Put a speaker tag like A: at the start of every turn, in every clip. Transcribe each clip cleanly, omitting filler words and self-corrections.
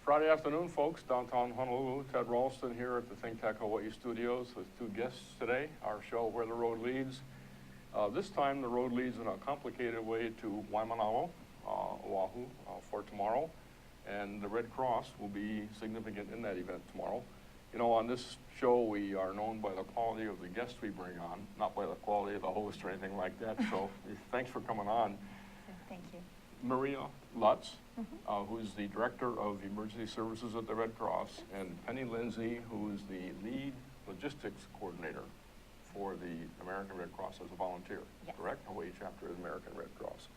A: Friday afternoon, folks, downtown Honolulu. Ted Ralston here at the ThinkTech Hawaii studios with two guests today. Our show, Where the Road Leads. This time, the road leads in a complicated way to Waimanalo, Oahu, for tomorrow. And the Red Cross will be significant in that event tomorrow. You know, on this show, we are known by the quality of the guests we bring on, not by the quality of the host or anything like that. So thanks for coming on.
B: Thank you.
A: Maria Lutz, who's the Director of Emergency Services at the Red Cross, and Penny Lindsey, who is the Lead Logistics Coordinator for the American Red Cross as a volunteer.
B: Yes.
A: Correct? Hawaii chapter of the American Red Cross.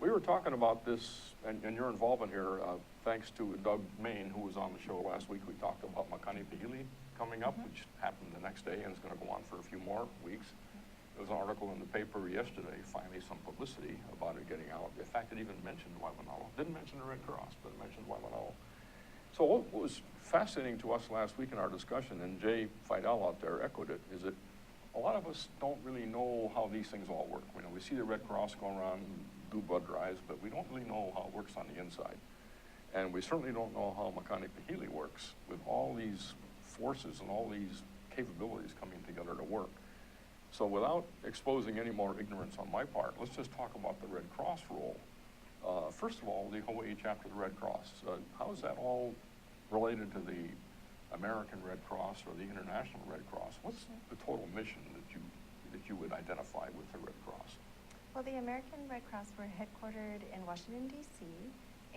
A: We were talking about this, and your involvement here, thanks to Doug Main, who was on the show last week. We talked about Makani Pahili coming up, which happened the next day and is going to go on for a few more weeks. There was an article in the paper yesterday, finally some publicity about it getting out. In fact, it even mentioned Waimanalo. Didn't mention the Red Cross, but it mentioned Waimanalo. So what was fascinating to us last week in our discussion, and Jay Fidel out there echoed it, is that a lot of us don't really know how these things all work. You know, we see the Red Cross go around and do blood drives, but we don't really know how it works on the inside. And we certainly don't know how Makani Pahili works with all these forces and all these capabilities coming together to work. So without exposing any more ignorance on my part, let's just talk about the Red Cross role. First of all, the Hawaii chapter of the Red Cross. How is that all related to the American Red Cross or the International Red Cross? What's the total mission that you would identify with the Red Cross?
B: Well, the American Red Cross, we're headquartered in Washington, D.C.,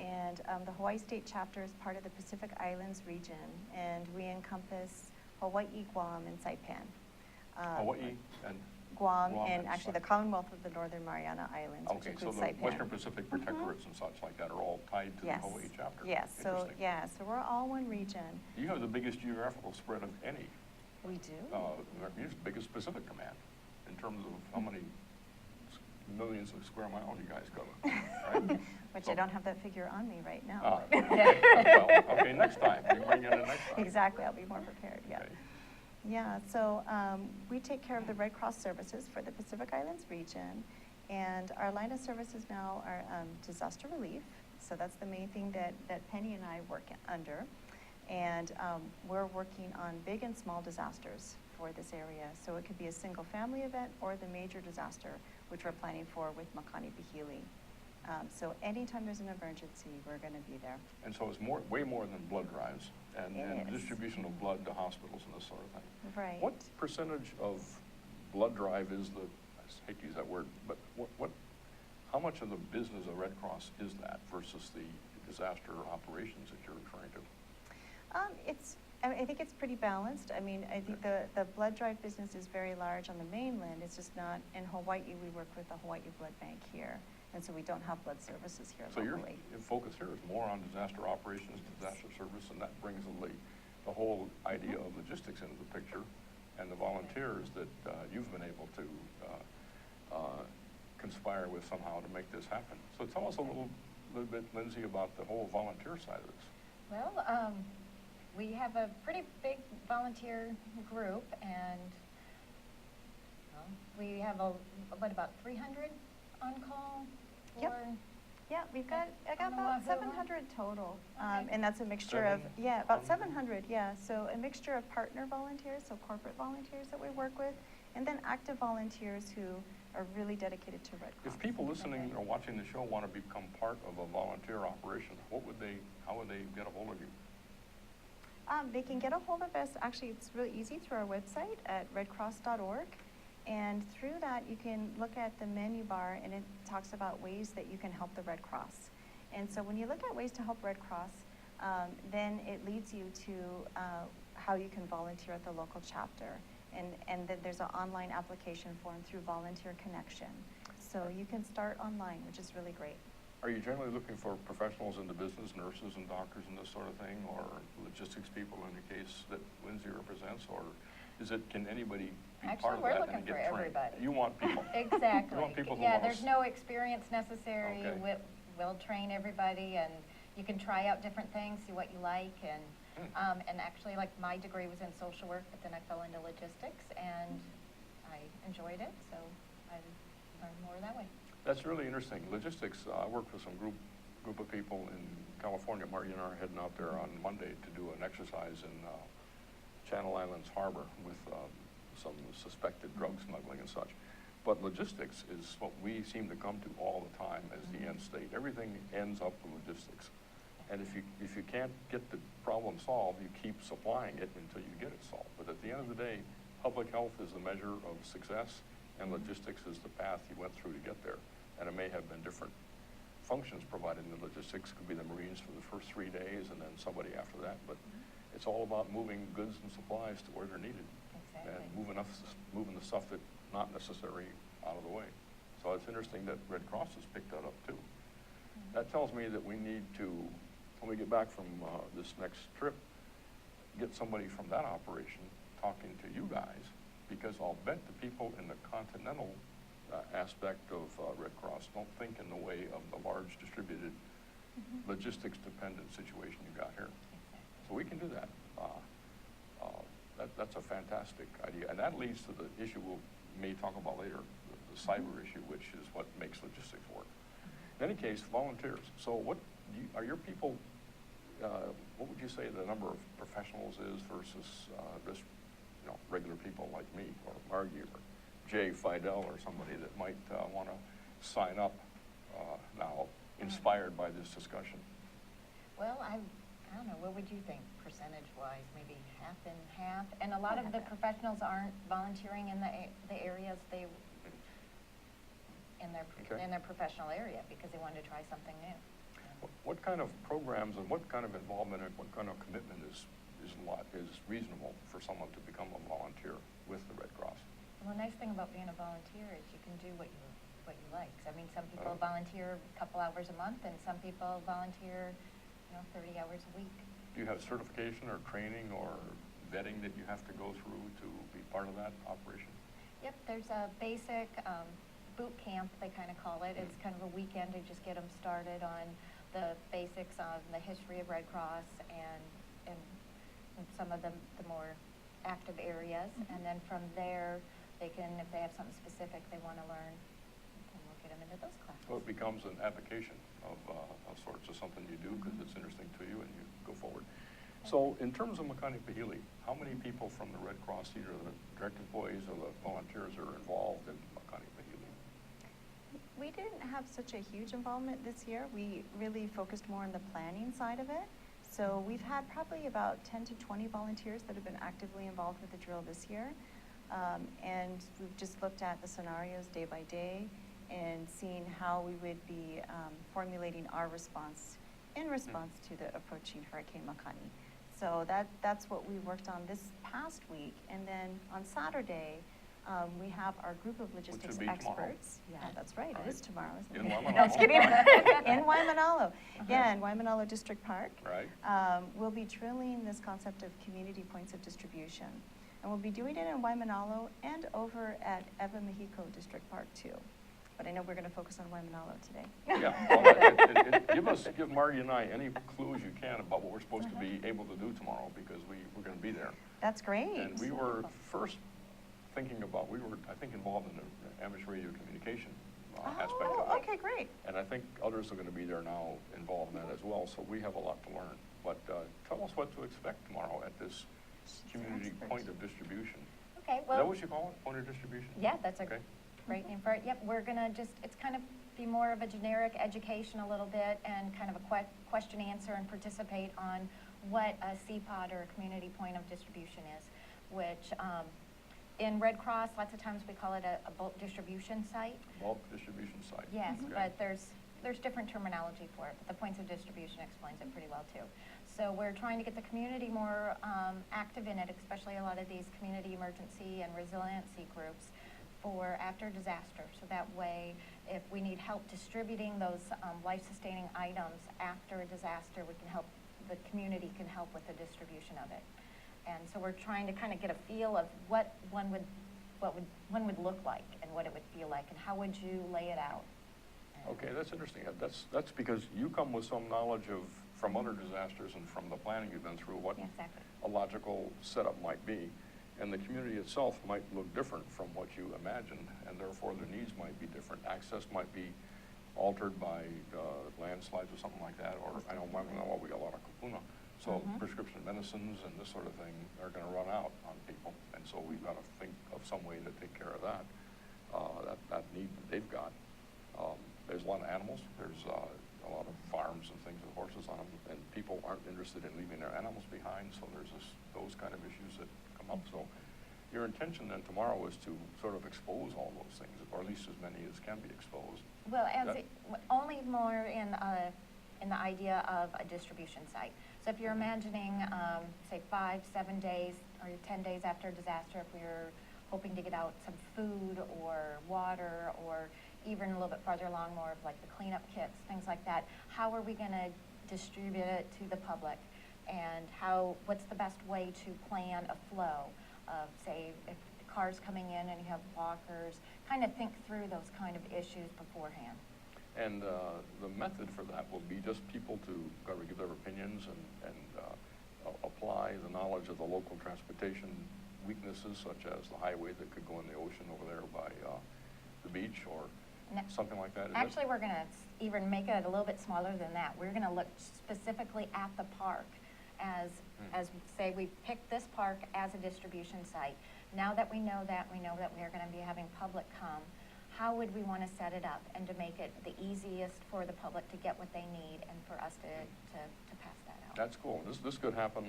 B: and the Hawaii State Chapter is part of the Pacific Islands region, and we encompass Hawaii, Guam, and Saipan.
A: Hawaii and
B: Guam and actually the Commonwealth of the Northern Mariana Islands, which
A: okay, so
B: includes
A: the
B: Saipan.
A: Western Pacific Protectorates and such like that are all tied to
B: Yes.
A: the Hawaii chapter.
B: Yes, so we're all one region.
A: You have the biggest geographical spread of any.
B: We do.
A: You're the biggest Pacific Command in terms of how many millions of square miles you guys cover, right?
B: Which
A: So-
B: I don't have that figure on me right now.
A: Well, okay, next time. You bring it in next time.
B: Exactly, I'll be more prepared, yeah.
A: Okay.
B: Yeah, so we take care of the Red Cross services for the Pacific Islands region, and our line of services now are disaster relief. So that's the main thing that Penny and I work under. And we're working on big and small disasters for this area. So it could be a single family event or the major disaster, which we're planning for with Makani Pahili. So anytime there's an emergency, we're going to be there.
A: And so it's way more than blood drives and
B: It is.
A: distribution of blood to hospitals and this sort of thing.
B: Right.
A: What percentage of blood drive is I hate to use that word, but how much of the business of Red Cross is that versus the disaster operations that you're referring to?
B: I think it's pretty balanced. I mean, I think the blood drive business is very large on the mainland. It's just not in Hawaii. We work with the Hawaii Blood Bank here, and so we don't have blood services here
A: So
B: locally.
A: your focus here is more on disaster operations, disaster service, and that brings the whole idea of logistics into the picture, and the volunteers that you've been able to conspire with somehow to make this happen. So tell us a little bit, Lindsay, about the whole volunteer side of this.
C: Well, we have a pretty big volunteer group, and we have about 300 on call.
B: Yep. Yeah, we've got about 700 total,
C: Okay.
B: and that's a mixture of about 700. Yeah, so a mixture of partner volunteers, so corporate volunteers that we work with, and then active volunteers who are really dedicated to Red Cross.
A: If people listening or watching the show want to become part of a volunteer operation, how would they get a hold of you?
B: They can get a hold of us. Actually, it's really easy through our website at redcross.org. And through that, you can look at the menu bar, and it talks about ways that you can help the Red Cross. And so when you look at ways to help Red Cross, then it leads you to how you can volunteer at the local chapter. And then there's an online application form through Volunteer Connection. So you can start online, which is really great.
A: Are you generally looking for professionals in the business, nurses and doctors and this sort of thing, or logistics people in the case that Lindsay represents, or can anybody be part of that and get trained?
C: Actually, we're looking for everybody.
A: You want people.
C: Exactly.
A: You want people who
C: Yeah,
A: want
C: there's no experience necessary.
A: Okay.
C: We'll train everybody, and you can try out different things, see what you like, and actually, like, my degree was in social work, but then I fell into logistics, and I enjoyed it, so I learned more that way.
A: That's really interesting. Logistics, I work with some group of people in California. Maria and I are heading out there on Monday to do an exercise in Channel Islands Harbor with some suspected drug smuggling and such. But logistics is what we seem to come to all the time as the end state. Everything ends up with logistics. And if you can't get the problem solved, you keep supplying it until you get it solved. But at the end of the day, public health is the measure of success, and logistics is the path you went through to get there. And it may have been different functions provided in the logistics. Could be the Marines for the first 3 days and then somebody after that. But it's all about moving goods and supplies to where they're needed.
C: Exactly.
A: And moving the stuff that's not necessary out of the way. So it's interesting that Red Cross has picked that up too. That tells me that we need to, when we get back from this next trip, get somebody from that operation talking to you guys, because I'll bet the people in the continental aspect of Red Cross don't think in the way of the large distributed logistics dependent situation you got here. So we can do that. That's a fantastic idea. And that leads to the issue we may talk about later, the cyber issue, which is what makes logistics work. In any case, volunteers. So what are your people, what would you say the number of professionals is versus just regular people like me or Margie or Jay Fidel or somebody that might want to sign up now, inspired by this discussion?
C: Well, I don't know, what would you think percentage-wise? Maybe half and half? And a lot of the professionals aren't volunteering in the areas they, in their professional area, because they wanted to try something new.
A: What kind of programs and what kind of involvement and what kind of commitment is reasonable for someone to become a volunteer with the Red Cross?
C: Well, the nice thing about being a volunteer is you can do what you like. I mean, some people volunteer a couple hours a month, and some people volunteer 30 hours a week.
A: Do you have certification or training or vetting that you have to go through to be part of that operation?
C: Yep, there's a basic boot camp, they kind of call it. It's kind of a weekend to just get them started on the basics of the history of Red Cross and some of the more active areas. And then from there, they can, if they have something specific they want to learn, we'll get them into those classes.
A: So it becomes an application of sorts of something you do because it's interesting to you and you go forward. So in terms of Makani Pahili, how many people from the Red Cross, either the direct employees or the volunteers, are involved in Makani Pahili?
B: We didn't have such a huge involvement this year. We really focused more on the planning side of it. So we've had probably about 10 to 20 volunteers that have been actively involved with the drill this year. And we've just looked at the scenarios day by day and seen how we would be formulating our response in response to the approaching Hurricane Makani. So that's what we worked on this past week. And then on Saturday, we have our group of logistics
A: Which would be
B: experts.
A: tomorrow.
B: Yeah, that's right. It is tomorrow, isn't
A: In
B: it?
A: Waimanalo.
B: No, I'm just kidding. In Waimanalo. Yeah, in Waimanalo District Park.
A: Right.
B: We'll be drilling this concept of community points of distribution. And we'll be doing it in Waimanalo and over at Eva Mexico District Park too. But I know we're going to focus on Waimanalo today.
A: Yeah, well, give Margie and I any clues you can about what we're supposed to be able to do tomorrow, because we're going to be there.
B: That's great.
A: And we were first thinking about, we were, I think, involved in the amateur radio communication aspect of it.
B: Okay, great.
A: And I think others are going to be there now involved in that as well, so we have a lot to learn. But tell us what to expect tomorrow at this community point of distribution.
C: Okay,
A: Is
C: well.
A: that what you call it, point of distribution?
C: Yeah, that's a
A: Okay.
C: great name for it. Yep, we're gonna it's kind of be more of a generic education a little bit and kind of a question answer and participate on what a CPOD or a community point of distribution is, which in Red Cross, lots of times we call it a bulk distribution site.
A: Bulk distribution site.
C: Yes,
A: Okay.
C: but there's different terminology for it, but the points of distribution explains it pretty well too. So we're trying to get the community more active in it, especially a lot of these community emergency and resiliency groups for after disaster. So that way, if we need help distributing those life-sustaining items after a disaster, we can help, the community can help with the distribution of it. And so we're trying to kind of get a feel of what one would look like and what it would feel like and how would you lay it out.
A: Okay, that's interesting. That's because you come with some knowledge from other disasters and from the planning you've been through, what
C: Exactly.
A: a logical setup might be. And the community itself might look different from what you imagined, and therefore their needs might be different. Access might be altered by landslides or something like that, or I know Waimanalo, we got a lot of kapuna. So prescription medicines and this sort of thing are going to run out on people, and so we've got to think of some way to take care of that, that need that they've got. There's a lot of animals. There's a lot of farms and things with horses on them, and people aren't interested in leaving their animals behind, so there's those kind of issues that come up. So your intention then tomorrow is to sort of expose all those things, or at least as many as can be exposed.
C: Well, only more in the idea of a distribution site. So if you're imagining, say 5, 7 days, or 10 days after a disaster, if we're hoping to get out some food or water, or even a little bit farther along, more of like the cleanup kits, things like that, how are we going to distribute it to the public? And what's the best way to plan a flow of, say, if cars coming in and you have walkers, kind of think through those kind of issues beforehand.
A: And the method for that will be just people to give their opinions and apply the knowledge of the local transportation weaknesses, such as the highway that could go in the ocean over there by the beach, or something like that.
C: Actually, we're going to even make it a little bit smaller than that. We're going to look specifically at the park as say we picked this park as a distribution site. Now that we know that, we are going to be having public come, how would we want to set it up and to make it the easiest for the public to get what they need and for us to pass that out?
A: That's cool. This could happen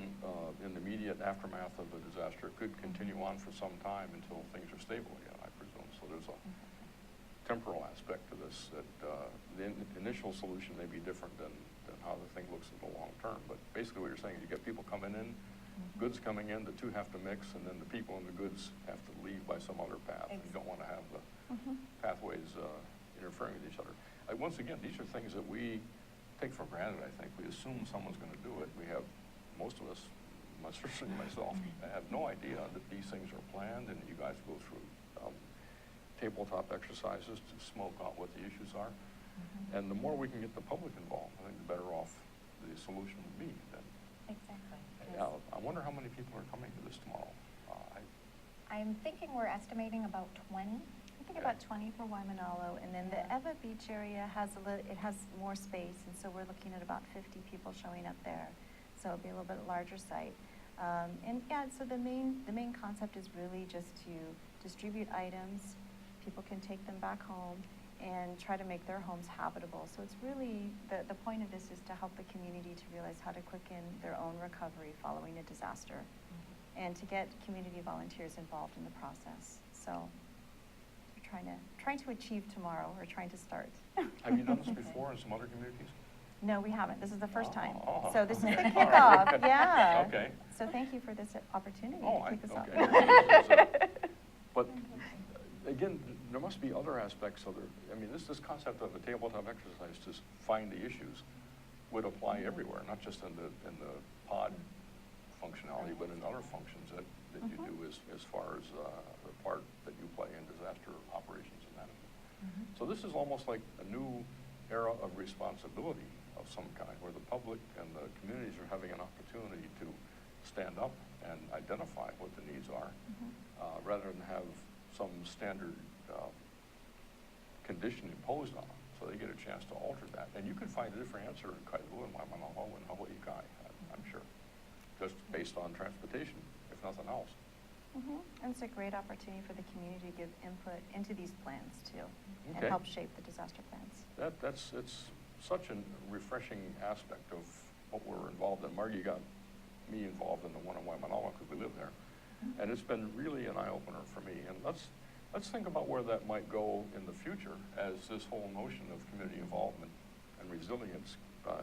A: in the immediate aftermath of the disaster. It could continue on for some time until things are stable again, I presume. So there's a temporal aspect to this, that the initial solution may be different than how the thing looks in the long term. But basically what you're saying is you get people coming in, goods coming in, the two have to mix, and then the people and the goods have to leave by some other path. And you don't want to have the pathways interfering with each other. Once again, these are things that we take for granted, I think. We assume someone's going to do it. We have, most of us, especially myself, have no idea that these things are planned, and you guys go through tabletop exercises to smoke out what the issues are. And the more we can get the public involved, I think the better off the solution will be. Then.
C: Exactly.
A: Yes. I wonder how many people are coming to this tomorrow.
C: I'm thinking we're estimating about 20.
B: I think about 20 for Waimanalo, and then the Eva Beach area has more space, and so we're looking at about 50 people showing up there. So it'll be a little bit larger site. And yeah, so the main concept is really just to distribute items. People can take them back home and try to make their homes habitable. So it's really, the point of this is to help the community to realize how to quicken their own recovery following a disaster, and to get community volunteers involved in the process. So we're trying to achieve tomorrow, or trying to start.
A: Have you done this before in some other communities?
B: No, we haven't. This is the first time.
A: Oh.
B: So this is the kickoff, yeah.
A: Okay.
B: So thank you for this opportunity
A: Oh,
B: to kick us off.
A: okay. But again, there must be other aspects of it. I mean, this concept of a tabletop exercise to find the issues would apply everywhere, not just in the pod functionality, but in other functions that you do as far as the part that you play in disaster operations and management. So this is almost like a new era of responsibility of some kind, where the public and the communities are having an opportunity to stand up and identify what the needs are, rather than have some standard condition imposed on them. So they get a chance to alter that. And you can find a different answer in Kailu and Waimanalo and Hawaii, I'm sure, just based on transportation, if nothing else.
B: And it's a great opportunity for the community to give input into these plans too, and
A: Okay.
B: help shape the disaster plans.
A: It's such a refreshing aspect of what we're involved in. Margie got me involved in the one in Waimanalo because we live there. And it's been really an eye-opener for me. And let's think about where that might go in the future as this whole notion of community involvement and resilience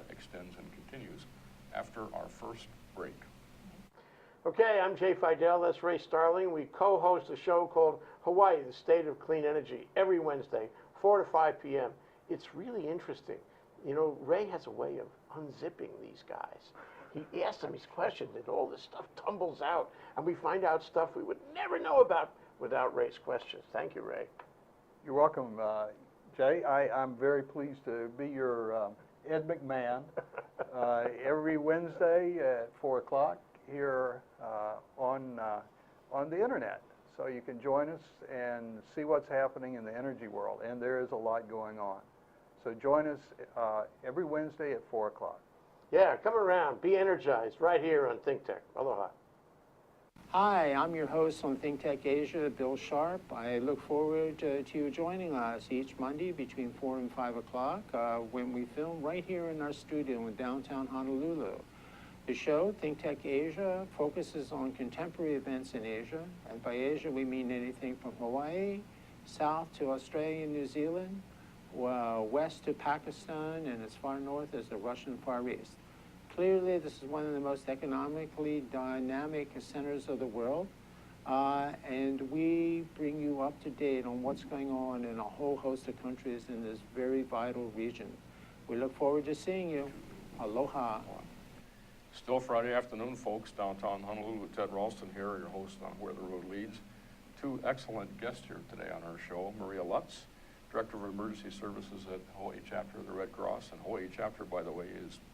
A: extends and continues after our first break.
D: Okay, I'm Jay Fidel, that's Ray Starling. We co-host a show called Hawaii, the State of Clean Energy, every Wednesday, 4 to 5 p.m. It's really interesting. You know, Ray has a way of unzipping these guys. He asks them these questions, and all this stuff tumbles out, and we find out stuff we would never know about without Ray's questions. Thank you, Ray.
E: You're welcome, Jay. I'm very pleased to be your Ed McMahon every Wednesday at 4 o'clock here on the internet. So you can join us and see what's happening in the energy world, and there is a lot going on. So join us every Wednesday at 4 o'clock.
D: Yeah, come around, be energized, right here on ThinkTech. Aloha.
F: Hi, I'm your host on ThinkTech Asia, Bill Sharp. I look forward to you joining us each Monday between 4 and 5 o'clock when we film right here in our studio in downtown Honolulu. The show, ThinkTech Asia, focuses on contemporary events in Asia, and by Asia we mean anything from Hawaii, south to Australia and New Zealand, west to Pakistan, and as far north as the Russian Far East. Clearly, this is one of the most economically dynamic centers of the world, and we bring you up to date on what's going on in a whole host of countries in this very vital region. We look forward to seeing you. Aloha.
A: Still Friday afternoon, folks, downtown Honolulu. Ted Ralston here, your host on Where the Road Leads. Two excellent guests here today on our show. Maria Lutz, Director of Emergency Services at Hawaii Chapter of the Red Cross. And Hawaii Chapter, by the way,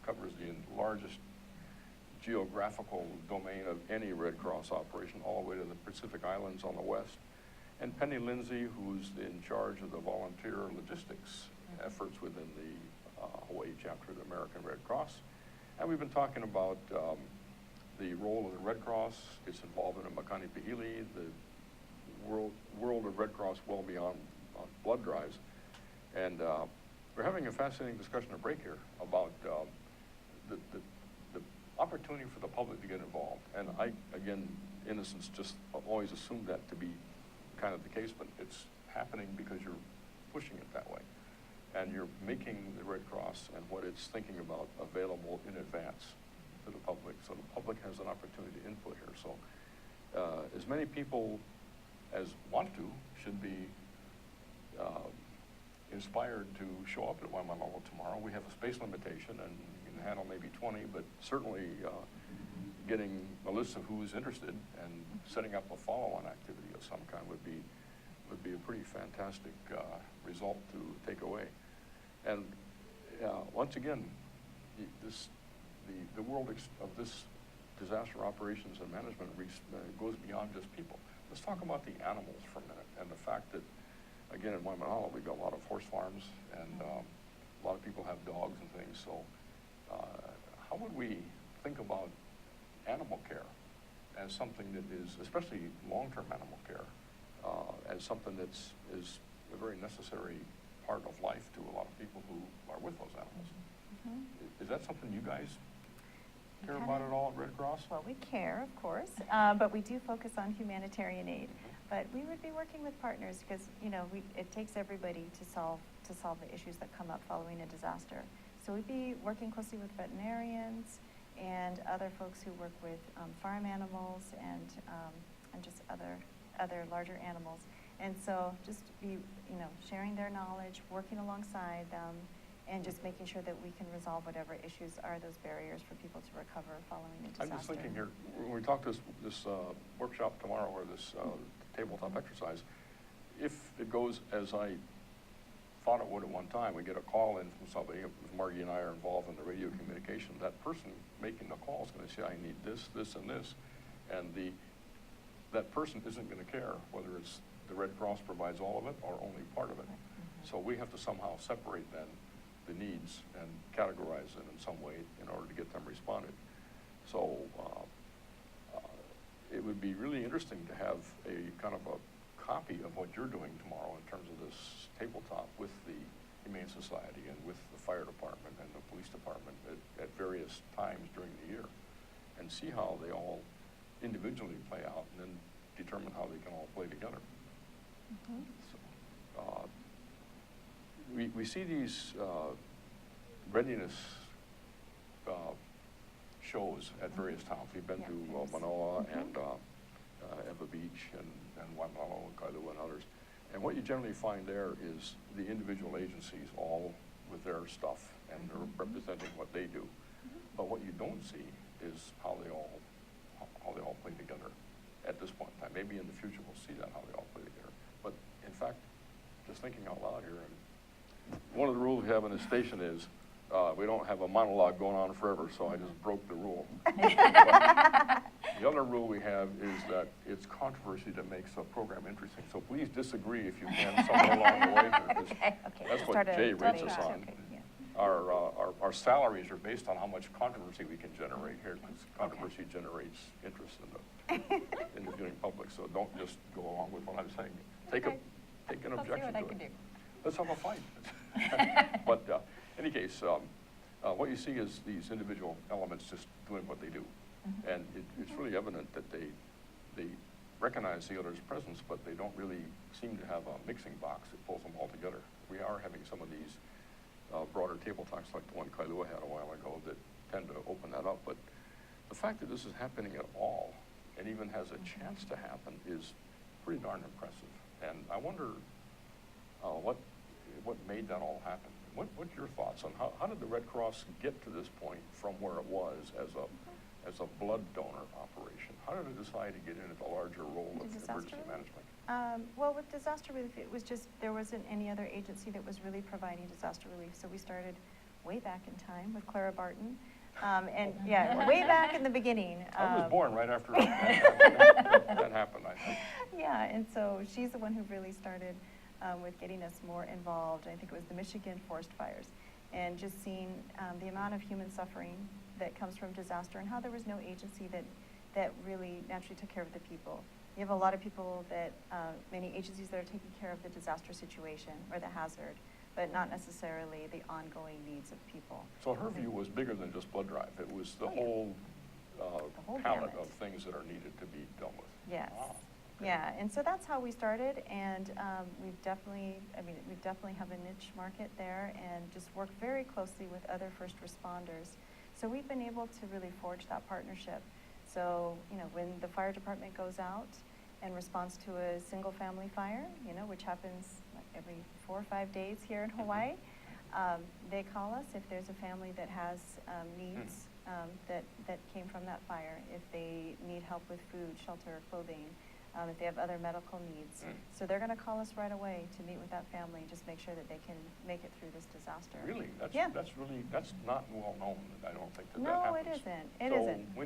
A: covers the largest geographical domain of any Red Cross operation, all the way to the Pacific Islands on the west. And Penny Lindsey, who's in charge of the volunteer logistics efforts within the Hawaii Chapter of the American Red Cross. And we've been talking about the role of the Red Cross, its involvement in Makani Pahili, the world of Red Cross well beyond blood drives. And we're having a fascinating discussion at break here about the opportunity for the public to get involved. And I, again, innocence, just always assumed that to be kind of the case, but it's happening because you're pushing it that way. And you're making the Red Cross and what it's thinking about available in advance to the public. So the public has an opportunity to input here. So as many people as want to should be inspired to show up at Waimanalo tomorrow. We have a space limitation and you can handle maybe 20, but certainly getting a list of who's interested and setting up a follow-on activity of some kind would be a pretty fantastic result to take away. And once again, the world of this disaster operations and management goes beyond just people. Let's talk about the animals for a minute and the fact that, again, in Waimanalo, we've got a lot of horse farms and a lot of people have dogs and things. So how would we think about animal care as something that is, especially long-term animal care, as something that is a very necessary part of life to a lot of people who are with those animals? Is that something you guys care about at all at Red Cross?
B: Well, we care, of course, but we do focus on humanitarian aid. But we would be working with partners because, you know, it takes everybody to solve the issues that come up following a disaster. So we'd be working closely with veterinarians and other folks who work with farm animals and just other larger animals. And so just be, you know, sharing their knowledge, working alongside them, and just making sure that we can resolve whatever issues are those barriers for people to recover following a disaster.
A: I'm just thinking here, when we talk this workshop tomorrow or this tabletop exercise, if it goes as I thought it would at one time, we get a call in from somebody, if Margie and I are involved in the radio communication, that person making the call is going to say, I need this, this, and this. And that person isn't going to care whether it's the Red Cross provides all of it or only part of it. So we have to somehow separate then the needs and categorize them in some way in order to get them responded. So it would be really interesting to have a kind of a copy of what you're doing tomorrow in terms of this tabletop with the Humane Society and with the fire department and the police department at various times during the year, and see how they all individually play out and then determine how they can all play together. So, we see these readiness shows at various towns. We've been to Manoa and Eva Beach and Waimanalo and Kailua and others. And what you generally find there is the individual agencies all with their stuff and they're representing what they do. But what you don't see is how they all play together at this point in time. Maybe in the future we'll see that, how they all play together. But in fact, just thinking out loud here, and one of the rules we have in this station is we don't have a monologue going on forever, so I just broke the rule. The other rule we have is that it's controversy that makes a program interesting. So please disagree if you can somewhere along the way here, 'cause
C: Okay.
A: that's what
B: Start a
A: Jay rates
B: debate.
A: us on.
B: Okay, yeah.
A: Our salaries are based on how much controversy we can generate here, because controversy generates interest in the viewing public. So don't just go along with what I'm saying. Take an
C: I'll see
A: objection
C: what
A: to
C: I
A: it.
C: can do.
A: Let's have a fight. But in any case, what you see is these individual elements just doing what they do. And it's really evident that they recognize the other's presence, but they don't really seem to have a mixing box that pulls them all together. We are having some of these broader table talks like the one Kailua had a while ago that tend to open that up. But the fact that this is happening at all, and even has a chance to happen, is pretty darn impressive. And I wonder what made that all happen. What's your thoughts on how did the Red Cross get to this point from where it was as a blood donor operation? How did it decide to get into the larger role of emergency management?
B: Well, with disaster relief, it was just, there wasn't any other agency that was really providing disaster relief. So we started way back in time with Clara Barton. And yeah, way back in the beginning.
A: I was born right after that happened, I think.
B: Yeah, and so she's the one who really started with getting us more involved. I think it was the Michigan forest fires, and just seeing the amount of human suffering that comes from disaster, and how there was no agency that really naturally took care of the people. You have a lot of people that, many agencies that are taking care of the disaster situation or the hazard, but not necessarily the ongoing needs of people.
A: So her view was bigger than just blood drive. It was the whole palette
B: gamut
A: of things that are needed to be dealt with.
B: Yes.
A: Wow.
B: Yeah, and so that's how we started, and we definitely have a niche market there, and just work very closely with other first responders. So we've been able to really forge that partnership. So, when the fire department goes out and responds to a single family fire, which happens like every 4 or 5 days here in Hawaii, they call us if there's a family that has needs that came from that fire, if they need help with food, shelter, clothing, if they have other medical needs. So they're going to call us right away to meet with that family and just make sure that they can make it through this disaster.
A: Really? That's not well known. I don't think that
B: No,
A: happens.
B: it isn't. It
A: so
B: isn't.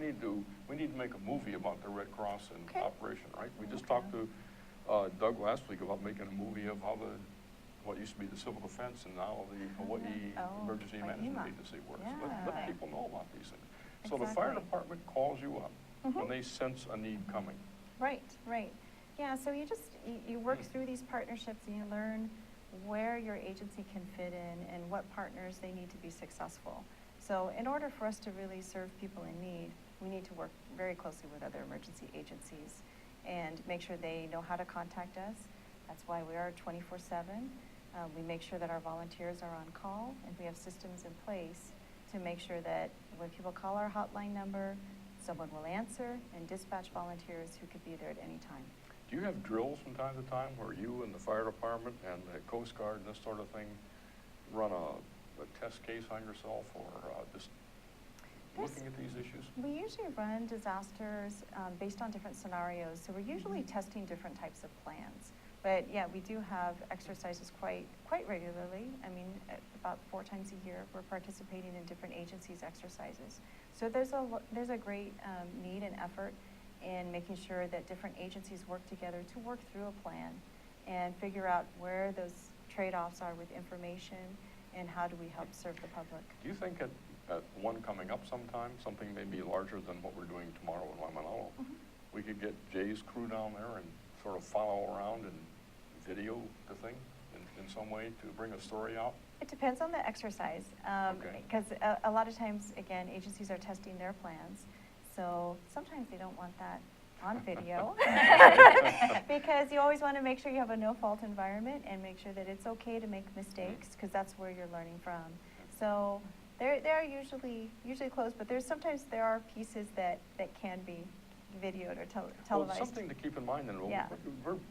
A: we need to make a movie about the Red Cross and operation, right? We just talked to Doug last week about making a movie of how what used to be the civil defense and now the Hawaii Emergency Management Agency works.
B: Yeah.
A: Let people know about these things. So the fire department calls you up when they sense a need coming.
B: Right. Yeah, so you work through these partnerships, and you learn where your agency can fit in and what partners they need to be successful. So in order for us to really serve people in need, we need to work very closely with other emergency agencies and make sure they know how to contact us. That's why we are 24/7. We make sure that our volunteers are on call, and we have systems in place to make sure that when people call our hotline number, someone will answer and dispatch volunteers who could be there at any time.
A: Do you have drills from time to time where you and the fire department and the Coast Guard and this sort of thing run a test case on yourself, or just looking at these issues?
B: We usually run disasters based on different scenarios, so we're usually testing different types of plans. But yeah, we do have exercises quite regularly. I mean, about 4 times a year, we're participating in different agencies' exercises. So there's a great need and effort in making sure that different agencies work together to work through a plan and figure out where those trade-offs are with information and how do we help serve the public.
A: Do you think at one coming up sometime, something maybe larger than what we're doing tomorrow in Waimanalo, we could get Jay's crew down there and sort of follow around and video the thing in some way to bring a story out?
B: It depends on the exercise, because a lot of times, again, agencies are testing their plans, so sometimes they don't want that on video, because you always want to make sure you have a no-fault environment and make sure that it's okay to make mistakes, because that's where you're learning from. So they're usually closed, but sometimes there are pieces that can be videoed or televised.
A: Well, something to keep in mind then.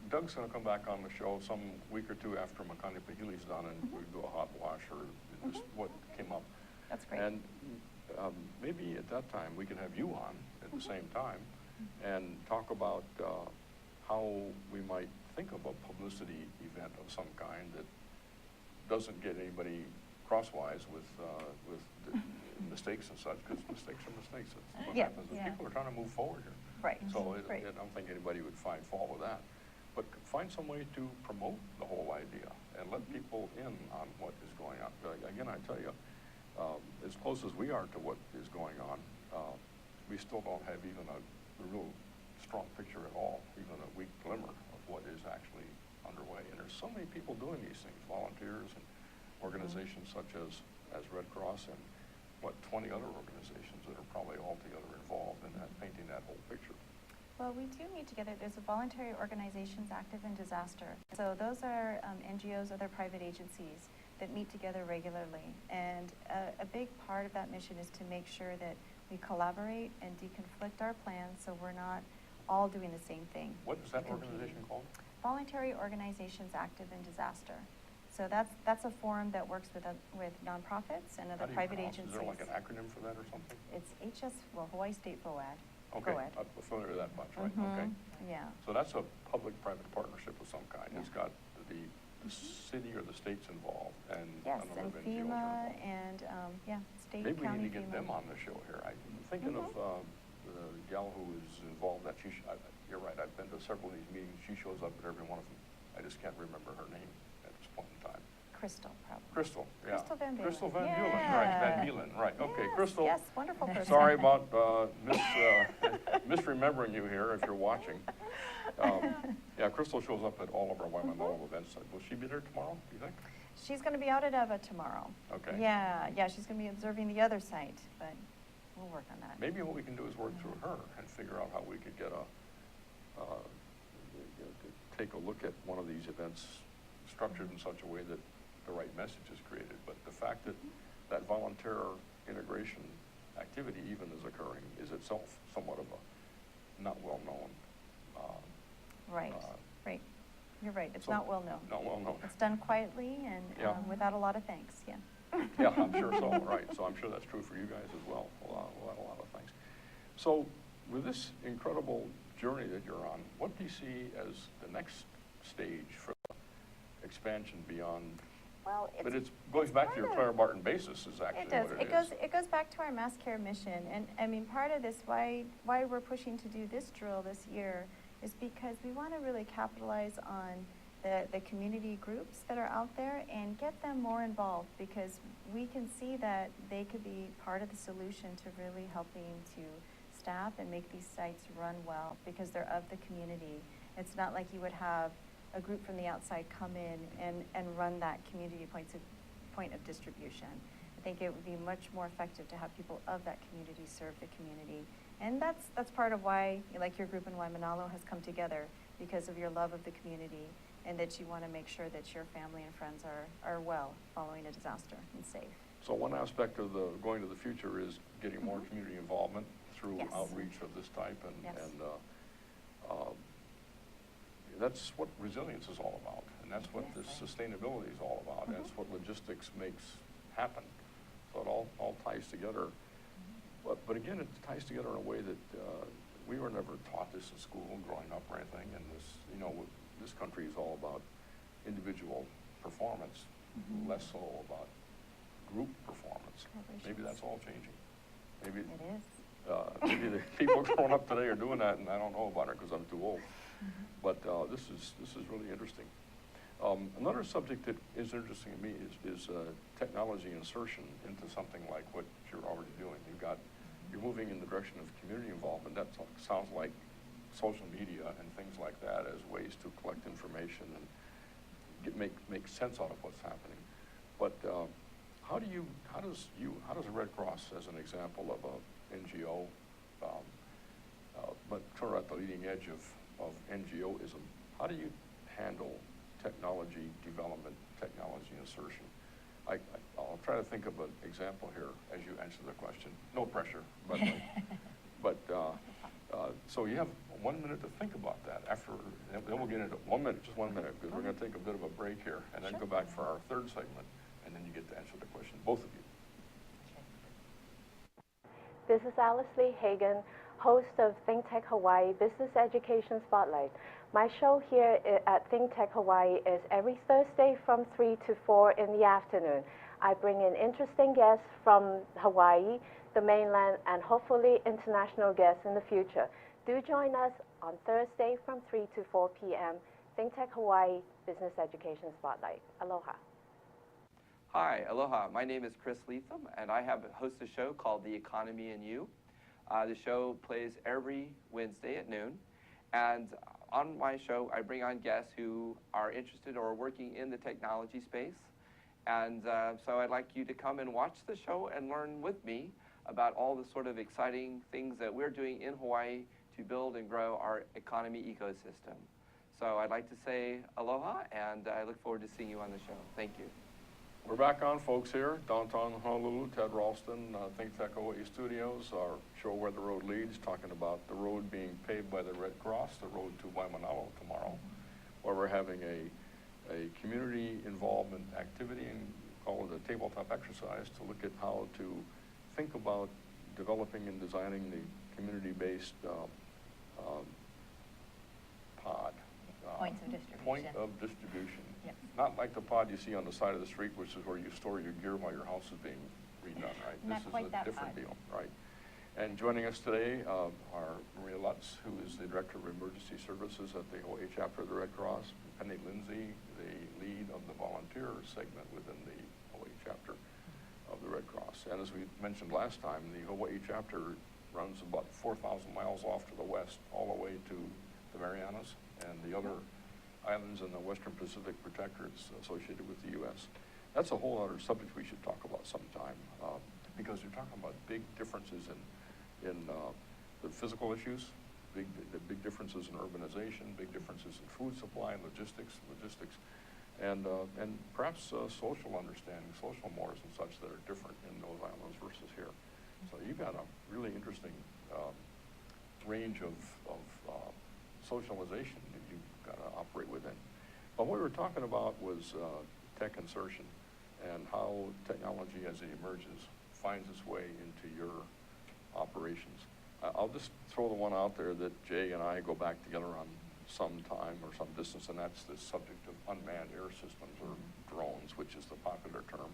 A: Doug's going to come back on the show some week or two after Makani Pahili's done, and we do a hot wash or just what came up.
B: That's great.
A: And maybe at that time we can have you on at the same time and talk about how we might think of a publicity event of some kind that doesn't get anybody crosswise with mistakes and such, because mistakes are mistakes. That's what
B: Yeah.
A: happens.
C: Yeah.
A: People are trying to move forward here.
B: Right.
A: So
B: Right.
A: I don't think anybody would find fault with that. But find some way to promote the whole idea and let people in on what is going on. But again, I tell you, as close as we are to what is going on, we still don't have even a real strong picture at all, even a weak glimmer of what is actually underway. And there's so many people doing these things, volunteers and organizations such as Red Cross and 20 other organizations that are probably all together involved in that, painting that whole picture.
B: Well, we do meet together. There's a voluntary organizations active in disaster. So those are NGOs, other private agencies that meet together regularly. And a big part of that mission is to make sure that we collaborate and deconflict our plans so we're not all doing the same thing.
A: What is that
B: competing.
A: organization called?
B: Voluntary Organizations Active in Disaster. So that's a forum that works with nonprofits and
A: How
B: other
A: do you
B: private
A: pronounce it?
B: agencies.
A: Is there like an acronym for that or something?
B: It's Hawaii State FOAD.
A: Okay,
B: FOAD.
A: I'm familiar with that much, right?
B: Mhm.
A: Okay.
B: Yeah.
A: So that's a public-private partnership of some kind. It's got the city or the states involved and
B: Yes,
A: a number
B: and
A: of NGOs are
B: FEMA
A: involved.
B: and, state,
A: Maybe we
B: county,
A: need to get
B: FEMA.
A: them on the show here. I'm thinking of the gal who is involved, that you're right, I've been to several of these meetings. She shows up at every one of them. I just can't remember her name at this point in time.
B: Crystal, probably.
A: Crystal, yeah.
B: Crystal Van Bulen.
A: Crystal Van Bulen,
B: Yeah.
A: right, Van Bulen, right. Okay,
B: Yes,
A: Crystal.
B: Yes, wonderful person.
A: Sorry about misremembering you here if you're watching. Yeah, Crystal shows up at all of our Waimanalo events. Will she be there tomorrow, do you think?
B: She's going to be out at Eva tomorrow.
A: Okay.
B: Yeah, she's going to be observing the other site, but we'll work on that.
A: Maybe what we can do is work through her and figure out how we could get take a look at one of these events structured in such a way that the right message is created. But the fact that that volunteer integration activity even is occurring is itself somewhat of a not well known.
B: Right, right. You're right. It's
A: so-
B: not well known.
A: Not well known.
B: It's done quietly and
A: Yeah.
B: without a lot of thanks, yeah.
A: Yeah, I'm sure so, right. So I'm sure that's true for you guys as well. A lot of things. So with this incredible journey that you're on, what do you see as the next stage for expansion beyond?
B: Well,
A: But it goes back to your
B: part
A: Clara
B: of-
A: Barton basis is actually
B: It does.
A: what it is.
B: It goes back to our mass care mission. And I mean, part of this, why we're pushing to do this drill this year is because we want to really capitalize on the community groups that are out there and get them more involved, because we can see that they could be part of the solution to really helping to staff and make these sites run well, because they're of the community. It's not like you would have a group from the outside come in and run that community point of distribution. I think it would be much more effective to have people of that community serve the community. And that's part of why, like, your group in Waimanalo has come together, because of your love of the community and that you want to make sure that your family and friends are well following a disaster and safe.
A: So one aspect of the going to the future is getting more community involvement through
B: Yes.
A: outreach of this type, and
B: Yes.
A: That's what resilience is all about, and that's what
B: Yes.
A: this sustainability is all about. That's what logistics makes happen. So it all ties together. But again, it ties together in a way that we were never taught this in school growing up or anything. And this country is all about individual performance, less so about group performance. Maybe that's all changing. Maybe
B: It is.
A: maybe the people growing up today are doing that, and I don't know about it because I'm too old. But this is really interesting. Another subject that is interesting to me is technology insertion into something like what you're already doing. You're moving in the direction of community involvement. That sounds like social media and things like that as ways to collect information and make sense out of what's happening. But how does the Red Cross, as an example of a NGO, but sort of at the leading edge of NGOism, how do you handle technology development, technology insertion? I'll try to think of an example here as you answer the question. No pressure, but so you have 1 minute to think about that. Then we'll get into 1 minute, just 1 minute, because we're going to take a bit of a break here, and then go back for our third segment, and then you get to answer the question, both of you.
G: This is Alice Lee Hagan, host of ThinkTech Hawaii Business Education Spotlight. My show here at ThinkTech Hawaii is every Thursday from 3 to 4 in the afternoon. I bring in interesting guests from Hawaii, the mainland, and hopefully international guests in the future. Do join us on Thursday from 3 to 4 p.m. ThinkTech Hawaii Business Education Spotlight. Aloha.
H: Hi, aloha. My name is Chris Leatham, and I host a show called The Economy and You. The show plays every Wednesday at noon, and on my show, I bring on guests who are interested or working in the technology space. And so I'd like you to come and watch the show and learn with me about all the sort of exciting things that we're doing in Hawaii to build and grow our economy ecosystem. So I'd like to say aloha, and I look forward to seeing you on the show. Thank you.
A: We're back on, folks, here, downtown Honolulu. Ted Ralston, ThinkTech Hawaii Studios, our show Where the Road Leads, talking about the road being paved by the Red Cross, the road to Waimanalo tomorrow, where we're having a community involvement activity, and call it a tabletop exercise to look at how to think about developing and designing the community-based pod.
C: Points of distribution.
A: Point of distribution.
C: Yep.
A: Not like the pod you see on the side of the street, which is where you store your gear while your house is being redone, right?
C: Not
A: This
C: quite
A: is a
C: that
A: different
C: pod.
A: deal, right? And joining us today are Maria Lutz, who is the Director of Emergency Services at the Hawaii chapter of the Red Cross, Penny Lindsey, the lead of the volunteer segment within the Hawaii chapter of the Red Cross. And as we mentioned last time, the Hawaii chapter runs about 4,000 miles off to the west, all the way to the Marianas and the other islands in the Western Pacific Protectorates associated with the U.S. That's a whole other subject we should talk about sometime, because you're talking about big differences in the physical issues, the big differences in urbanization, big differences in food supply and logistics, and perhaps social understanding, social mores and such that are different in those islands versus here. So you've got a really interesting range of socialization that you've got to operate within. But what we were talking about was tech insertion and how technology as it emerges finds its way into your operations. I'll just throw the one out there that Jay and I go back together on some time or some distance, and that's the subject of unmanned air systems, or drones, which is the popular term,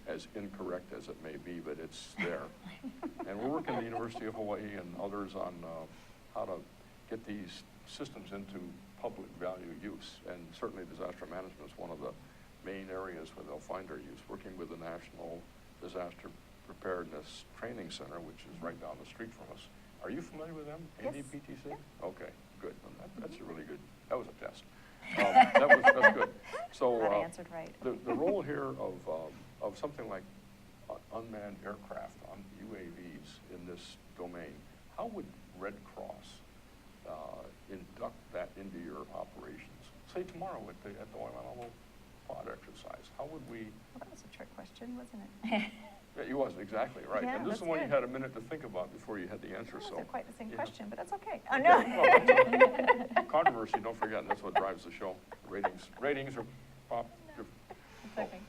A: as incorrect as it may be, but it's there. And we're working at the University of Hawaii and others on how to get these systems into public value use, and certainly disaster management is one of the main areas where they'll find their use, working with the National Disaster Preparedness Training Center, which is right down the street from us. Are you familiar with them,
B: Yes.
A: NDPTC?
B: Yeah.
A: Okay, good. Well, that's a really good, that was a test. That's good. So
B: Glad I answered right.
A: the role here of something like unmanned aircraft on UAVs in this domain, how would Red Cross induct that into your operations? Say tomorrow at the Waimanalo pod exercise, how would we?
B: Well, that was a trick question, wasn't it?
A: Yeah, it was, exactly, right.
B: Yeah,
A: And this is
B: that's
A: one you
B: good.
A: had a minute to think about before you had the answer,
B: That
A: so.
B: wasn't quite the same
A: yeah.
B: question, but that's okay. Oh,
A: Okay,
B: no.
A: well, that's a controversy, don't forget, and that's what drives the show. Ratings are pop.
C: It's okay.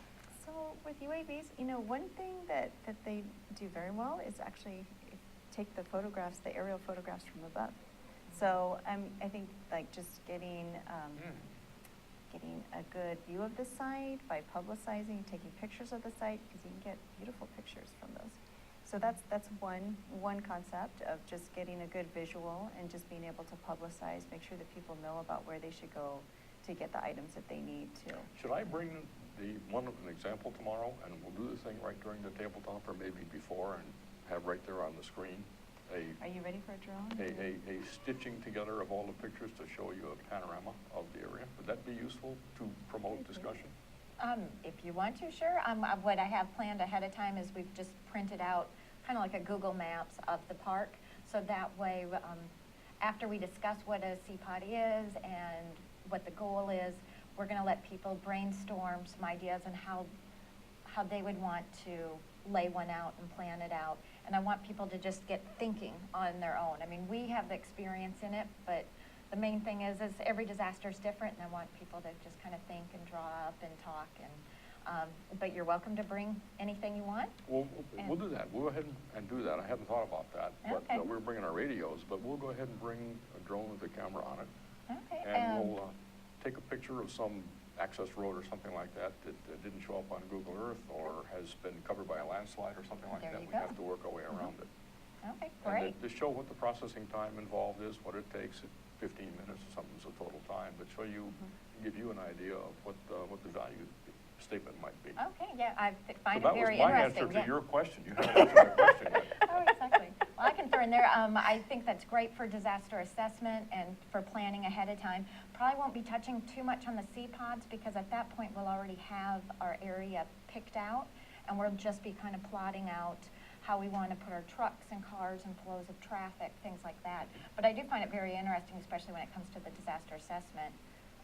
B: So with UAVs, you know, one thing that they do very well is actually take the photographs, the aerial photographs from above. So I think like just getting a good view of the site by publicizing, taking pictures of the site, because you can get beautiful pictures from those. So that's one concept of just getting a good visual and just being able to publicize, make sure that people know about where they should go to get the items that they need to.
A: Should I bring an example tomorrow, and we'll do the thing right during the tabletop, or maybe before, and have right there on the screen
B: Are you ready for a drone?
A: a stitching together of all the pictures to show you a panorama of the area? Would that be useful to promote discussion?
C: If you want to, sure. What I have planned ahead of time is we've just printed out kind of like a Google Maps of the park. So that way, after we discuss what a CPOD is and what the goal is, we're going to let people brainstorm some ideas on how they would want to lay one out and plan it out. And I want people to just get thinking on their own. I mean, we have the experience in it, but the main thing is every disaster is different, and I want people to just kind of think and draw up and talk. And but you're welcome to bring anything you want.
A: We'll do that. We'll go ahead and do that. I hadn't thought about that.
C: Okay.
A: But we're bringing our radios, but we'll go ahead and bring a drone with a camera on it.
C: Okay.
A: And we'll take a picture of some access road or something like that that didn't show up on Google Earth or has been covered by a landslide or something like
C: There
A: that,
C: you
A: we
C: go.
A: have to work our way around it.
C: Okay,
A: And
C: great.
A: to show what the processing time involved is, what it takes, 15 minutes or something is the total time, but show you, give you an idea of what the value statement might be.
C: Okay, yeah, I find
A: So
C: it very
A: that was my
C: interesting.
A: answer to
C: yeah.
A: your question. You haven't answered my question yet.
C: Oh, exactly. Well, I can throw in there, I think that's great for disaster assessment and for planning ahead of time. Probably won't be touching too much on the C-pods because at that point we'll already have our area picked out and we'll just be kind of plotting out how we want to put our trucks and cars and flows of traffic, things like that. But I do find it very interesting, especially when it comes to the disaster assessment.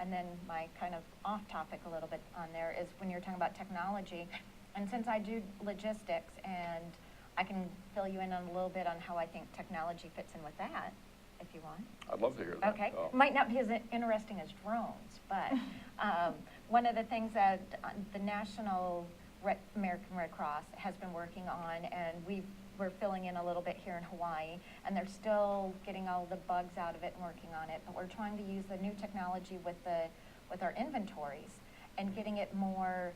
C: And then my kind of off topic a little bit on there is when you're talking about technology, and since I do logistics and I can fill you in on a little bit on how I think technology fits in with that, if you want.
A: I'd love to hear that.
C: Okay, might not be as interesting as drones, but one of the things that the National American Red Cross has been working on, and we're filling in a little bit here in Hawaii, and they're still getting all the bugs out of it and working on it, but we're trying to use the new technology with our inventories and getting it more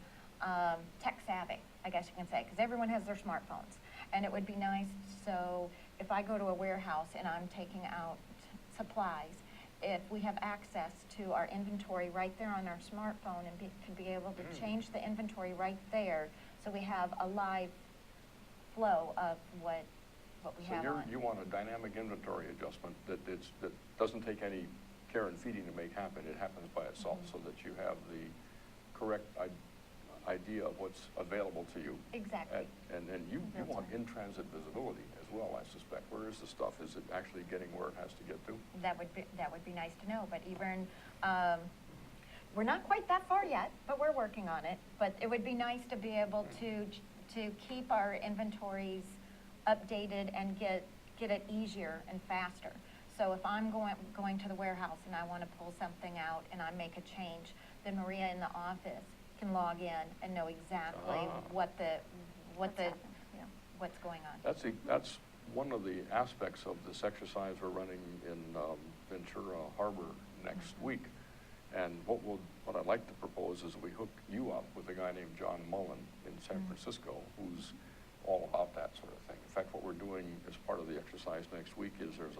C: tech savvy, I guess you can say, because everyone has their smartphones. And it would be nice, so if I go to a warehouse and I'm taking out supplies, if we have access to our inventory right there on our smartphone and can be able to change the inventory right there, so we have a live flow of what we have on.
A: So you want a dynamic inventory adjustment that doesn't take any care and feeding to make happen. It happens by itself so that you have the correct idea of what's available to you.
C: Exactly.
A: And you want in-transit visibility as well, I suspect. Where is the stuff? Is it actually getting where it has to get to?
C: That would be nice to know, but even, we're not quite that far yet, but we're working on it. But it would be nice to be able to keep our inventories updated and get it easier and faster. So if I'm going to the warehouse and I want to pull something out and I make a change, then Maria in the office can log in and know exactly what's going on.
A: That's one of the aspects of this exercise we're running in Ventura Harbor next week. And what I'd like to propose is we hook you up with a guy named John Mullen in San Francisco, who's all about that sort of thing. In fact, what we're doing as part of the exercise next week is there's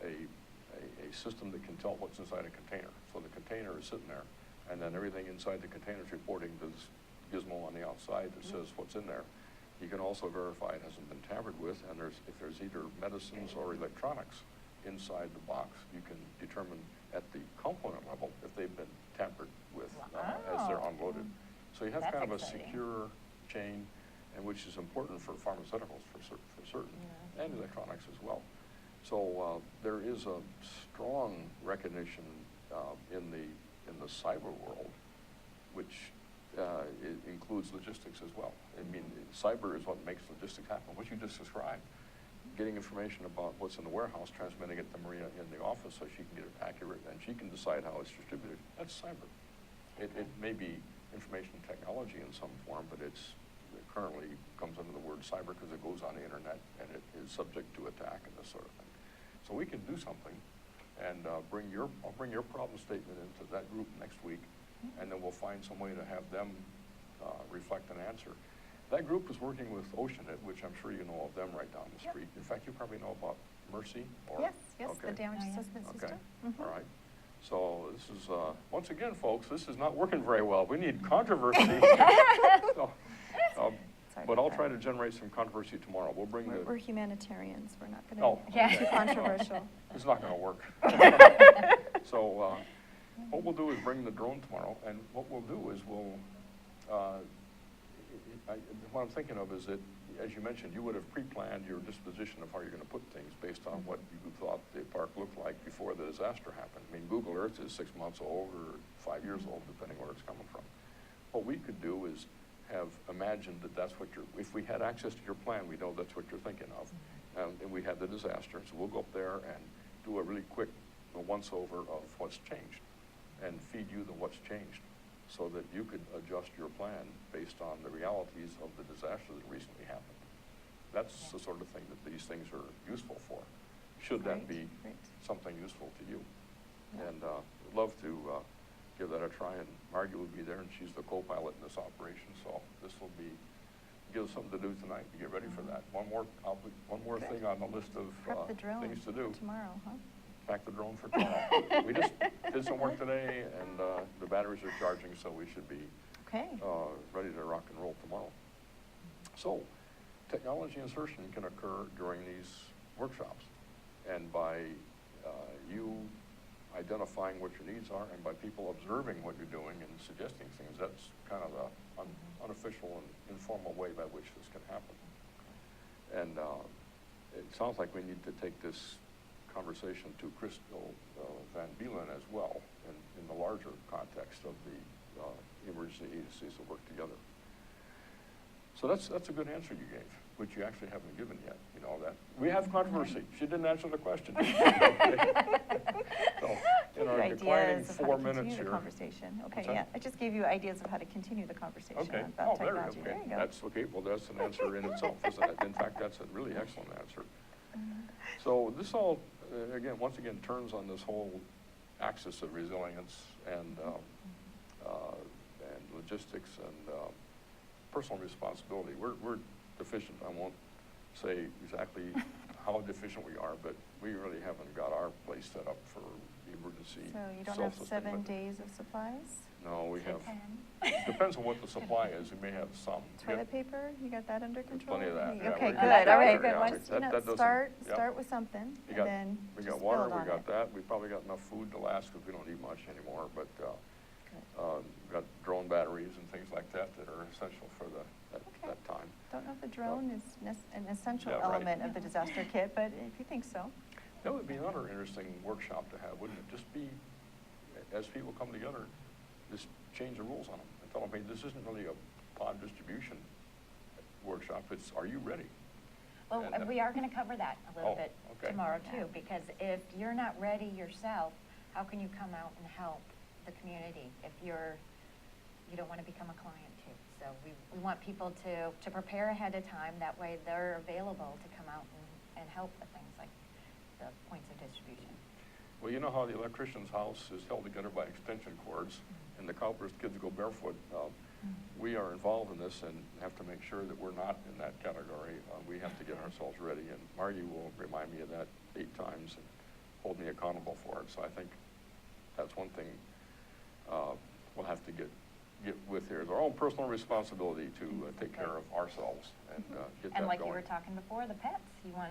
A: a system that can tell what's inside a container. So the container is sitting there, and then everything inside the container is reporting to this gizmo on the outside that says what's in there. You can also verify it hasn't been tampered with, and if there's either medicines or electronics inside the box, you can determine at the component level if they've been tampered with as they're unloaded. So you have
C: That's
A: kind of
C: exciting.
A: a secure chain, and which is important for pharmaceuticals for certain, and electronics as well. So there is a strong recognition in the cyber world, which it includes logistics as well. I mean, cyber is what makes logistics happen. What you just described, getting information about what's in the warehouse, transmitting it to Maria in the office so she can get it accurate and she can decide how it's distributed. That's cyber. It may be information technology in some form, but it currently comes under the word cyber because it goes on the internet and it is subject to attack and this sort of thing. So we can do something, and I'll bring your problem statement into that group next week, and then we'll find some way to have them reflect an answer. That group is working with OceanIT, which I'm sure you know of them right down the street. In fact, you probably know about Mercy.
B: Yes,
A: Okay.
B: the damage assessment
A: Okay,
B: system.
A: all right. So this is, once again, folks, this is not working very well. We need controversy. So,
B: Sorry
A: but
B: about
A: I'll
B: that.
A: try to generate some controversy tomorrow. We'll bring
B: We're humanitarians. We're not going
A: Oh,
B: to
C: Yeah.
B: be too controversial.
A: It's not going to work. So what we'll do is bring the drone tomorrow, and what we'll do is what I'm thinking of is that, as you mentioned, you would have pre-planned your disposition of how you're going to put things based on what you thought the park looked like before the disaster happened. I mean, Google Earth is 6 months old or 5 years old, depending where it's coming from. What we could do is have imagined that that's what if we had access to your plan, we know that's what you're thinking of. And we had the disaster, so we'll go up there and do a really quick once-over of what's changed and feed you the what's changed so that you could adjust your plan based on the realities of the disaster that recently happened. That's the sort of thing that these things are useful for, should that be
B: Great.
A: something useful to you. And I'd love to give that a try, and Margie will be there, and she's the co-pilot in this operation, so this will give us something to do tonight to get ready for that. One more thing on the list of
B: Prep the drone
A: things to do.
B: tomorrow, huh?
A: Pack the drone for tomorrow. We just did some work today, and the batteries are charging, so we should be
B: Okay.
A: ready to rock and roll tomorrow. So, technology insertion can occur during these workshops, and by you identifying what your needs are, and by people observing what you're doing and suggesting things, that's kind of the unofficial and informal way by which this can happen. And it sounds like we need to take this conversation to Crystal Van Beelen as well, in the larger context of the emergency agencies that work together. So that's a good answer you gave, which you actually haven't given yet. You know that we have controversy. She didn't answer the question. So in our declining
B: Ideas of how
A: 4
B: to
A: minutes
B: continue the
A: here.
B: conversation. Okay,
A: What's that?
B: yeah, I just gave you ideas of how to continue the conversation
A: Okay.
B: about
A: Very
B: technology.
A: good.
B: There
A: Okay.
B: you go.
A: That's okay. Well, that's an answer in itself, isn't it? In fact, that's a really excellent answer. So this all, once again, turns on this whole axis of resilience and logistics and personal responsibility. We're deficient. I won't say exactly how deficient we are, but we really haven't got our place set up for emergency
B: So you don't have 7
A: self-sustainment.
B: days of supplies?
A: No, we have,
C: 10.
A: depends on what the supply is. We may have some.
B: Toilet paper, you got that under control?
A: Plenty of that, yeah,
B: Okay,
A: we
B: good,
A: got
B: all right,
A: that,
B: good.
A: yeah.
B: Once,
A: That doesn't-
B: start
A: yep.
B: with something,
A: We
B: and
A: got,
B: then
A: we
B: just
A: got water,
B: build
A: we
B: on
A: got
B: it.
A: that. We probably got enough food to last because we don't eat much anymore, but we got drone batteries and things like that that are essential for that time.
B: Don't know if the drone is an essential
A: Yeah, right.
B: element of the disaster kit, but if you think so.
A: That would be another interesting workshop to have, wouldn't it? Just be, as people come together, just change the rules on them and tell them, hey, this isn't really a pod distribution workshop, it's, are you ready?
C: Well,
A: And,
C: we are going to cover that a little
A: Oh,
C: bit
A: okay.
C: tomorrow too, because if you're not ready yourself, how can you come out and help the community if you don't want to become a client too? So we want people to prepare ahead of time. That way they're available to come out and help with things like the points of distribution.
A: Well, you know how the electrician's house is held together by extension cords, and the Cowper's kids go barefoot. We are involved in this and have to make sure that we're not in that category. We have to get ourselves ready, and Margie will remind me of that 8 times and hold me accountable for it. So I think that's one thing we'll have to get with here. It's our own personal responsibility to take care of ourselves and get that
C: And like
A: going.
C: you were talking before, the pets, you want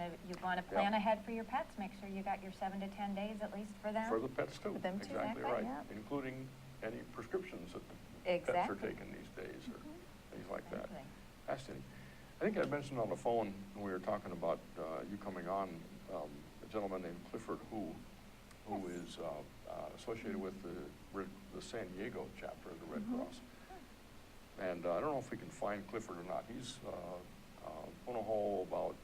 C: to plan ahead for your pets, make sure you got your 7 to 10 days at least for them.
A: For the pets too.
B: For them too,
A: Exactly
B: exactly,
A: right.
B: yeah.
A: Including any prescriptions that the pets are
C: Exactly.
A: taking these days or things like that.
C: Exactly.
A: Fascinating. I think I mentioned on the phone when we were talking about you coming on, a gentleman named Clifford who is associated with the San Diego chapter of the Red Cross. And I don't know if we can find Clifford or not. He's on a whole about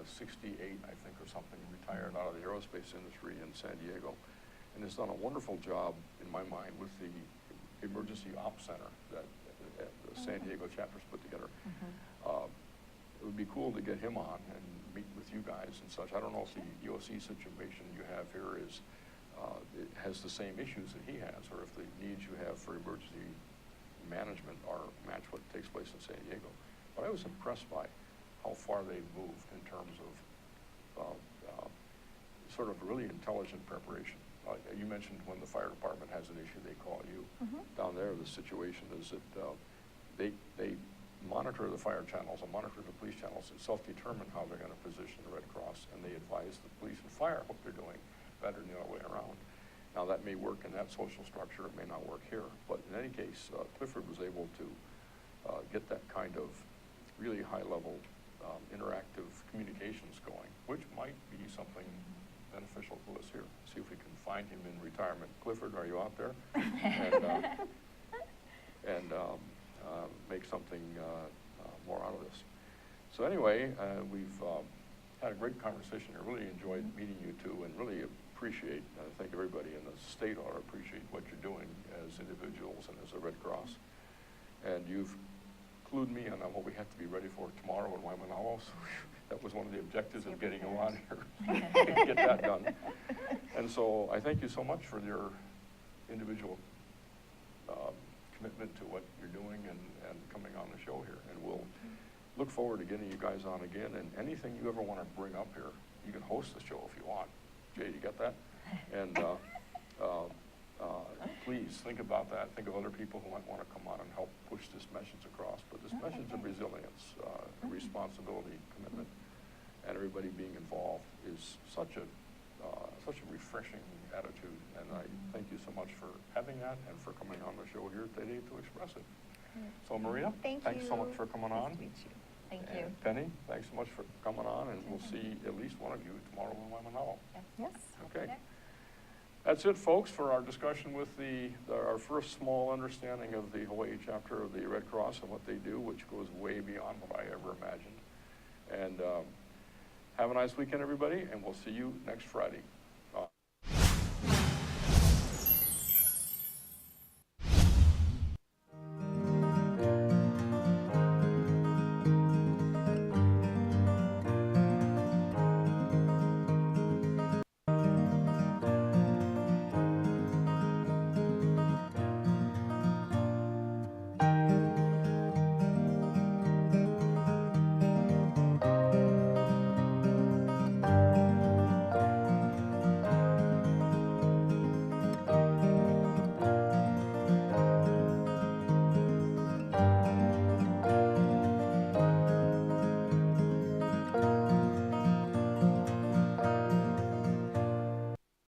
A: 68, I think, or something, retired out of the aerospace industry in San Diego, and has done a wonderful job, in my mind, with the emergency ops center that the San Diego chapter's put together. It would be cool to get him on and meet with you guys and such. I don't know if the UOC situation you have here is it has the same issues that he has, or if the needs you have for emergency management are match what takes place in San Diego. But I was impressed by how far they've moved in terms of sort of really intelligent preparation. You mentioned when the fire department has an issue, they call you. Down there, the situation is that they monitor the fire channels and monitor the police channels and self-determine how they're going to position the Red Cross, and they advise the police and fire what they're doing better than the other way around. Now, that may work in that social structure, it may not work here, but in any case, Clifford was able to get that kind of really high-level interactive communications going, which might be something beneficial to us here. See if we can find him in retirement. Clifford, are you out there? And make something more out of this. So anyway, we've had a great conversation. I really enjoyed meeting you two, and really appreciate, I think everybody in the state ought to appreciate what you're doing as individuals and as a Red Cross. And you've clued me on what we have to be ready for tomorrow in Waimanalo. So that was one of the objectives of getting you on here, get that done. And so I thank you so much for your individual commitment to what you're doing and coming on the show here. And we'll look forward to getting you guys on again, and anything you ever want to bring up here, you can host the show if you want. Jay, you got that? And please think about that. Think of other people who might want to come on and help push this message across. But this message of resilience, responsibility, commitment, and everybody being involved is such a refreshing attitude. And I thank you so much for having that and for coming on the show here today to express it. So Maria, thanks so much for coming on.
B: Nice to meet you.
C: Thank you.
A: And Penny, thanks so much for coming on, and we'll see at least one of you tomorrow in Waimanalo.
B: Yes.
A: Okay. That's it, folks, for our discussion with our first small understanding of the Hawaii chapter of the Red Cross and what they do, which goes way beyond what I ever imagined. And have a nice weekend, everybody, and we'll see you next Friday.